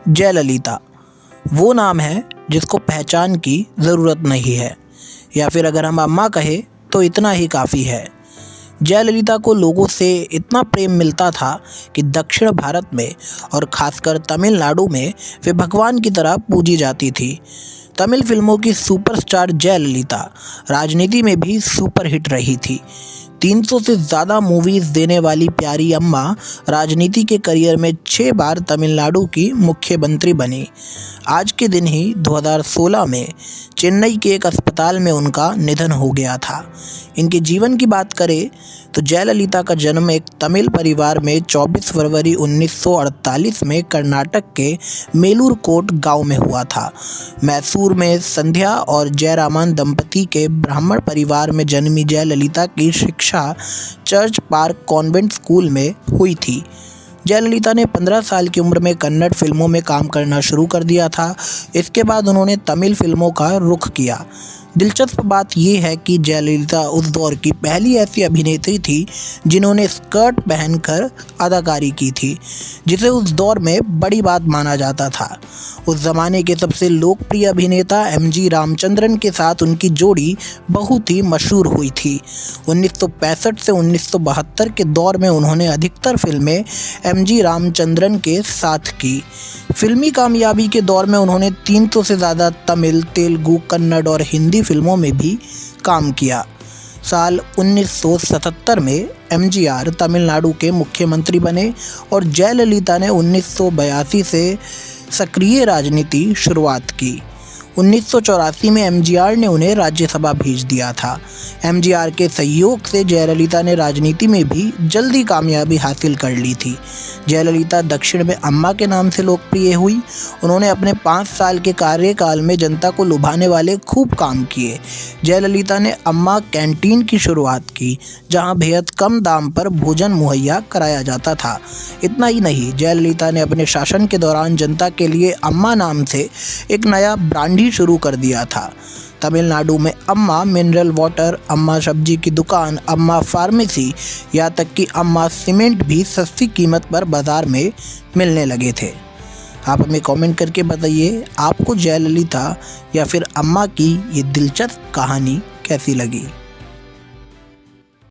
जयललिता वो नाम है जिसको पहचान की ज़रूरत नहीं है, या फिर अगर हम अम्मा कहें तो इतना ही काफ़ी है। जयललिता को लोगों से इतना प्रेम मिलता था कि दक्षिण भारत में और ख़ासकर तमिलनाडु में वे भगवान की तरह पूजी जाती थी। तमिल फिल्मों की सुपरस्टार जयललिता राजनीति में भी सुपरहिट रही थी। 300 से ज़्यादा मूवीज़ देने वाली प्यारी अम्मा राजनीति के करियर में 6 बार तमिलनाडु की मुख्यमंत्री बनी। आज के दिन ही 2016 में चेन्नई के एक अस्पताल में उनका निधन हो गया था। इनके जीवन की बात करें तो जयललिता का जन्म एक तमिल परिवार में 24 फरवरी 1948 में कर्नाटक के मेलूरकोट गांव में हुआ था। मैसूर में संध्या और जयरामन दंपति के ब्राह्मण परिवार में जन्मी जयललिता की शिक्षा चर्च पार्क कॉन्वेंट स्कूल में हुई थी। जयललिता ने 15 साल की उम्र में कन्नड़ फिल्मों में काम करना शुरू कर दिया था। इसके बाद उन्होंने तमिल फिल्मों का रुख किया। दिलचस्प बात यह है कि जयललिता उस दौर की पहली ऐसी अभिनेत्री थी जिन्होंने स्कर्ट पहनकर अदाकारी की थी, जिसे उस दौर में बड़ी बात माना जाता था। उस ज़माने के सबसे लोकप्रिय अभिनेता एमजी रामचंद्रन के साथ उनकी जोड़ी बहुत ही मशहूर हुई थी। 1965 से 1972 के दौर में उन्होंने अधिकतर फिल्में एमजी रामचंद्रन के साथ की। फिल्मी कामयाबी के दौर में उन्होंने 300 से ज़्यादा तमिल, तेलुगु, कन्नड़ और हिंदी फिल्मों में भी काम किया। साल 1977 में एमजीआर तमिलनाडु के मुख्यमंत्री बने और जयललिता ने 1982 से सक्रिय राजनीति शुरुआत की। 1984 में एमजीआर ने उन्हें राज्यसभा भेज दिया था। एमजीआर के सहयोग से जयललिता ने राजनीति में भी जल्दी कामयाबी हासिल कर ली थी। जयललिता दक्षिण में अम्मा के नाम से लोकप्रिय हुई। उन्होंने अपने 5 साल के कार्यकाल में जनता को लुभाने वाले खूब काम किए। जयललिता ने अम्मा कैंटीन की शुरुआत की, जहां बेहद कम दाम पर भोजन मुहैया कराया जाता था। इतना ही नहीं, जयललिता ने अपने शासन के दौरान जनता के लिए अम्मा नाम से एक नया ब्रांड ही शुरू कर दिया था। तमिलनाडु में अम्मा मिनरल वाटर, अम्मा सब्जी की दुकान, अम्मा फार्मेसी, यहाँ तक कि अम्मा सीमेंट भी सस्ती कीमत पर बाज़ार में मिलने लगे थे। आप हमें कमेंट करके बताइए आपको जयललिता या फिर अम्मा की ये दिलचस्प कहानी कैसी लगी।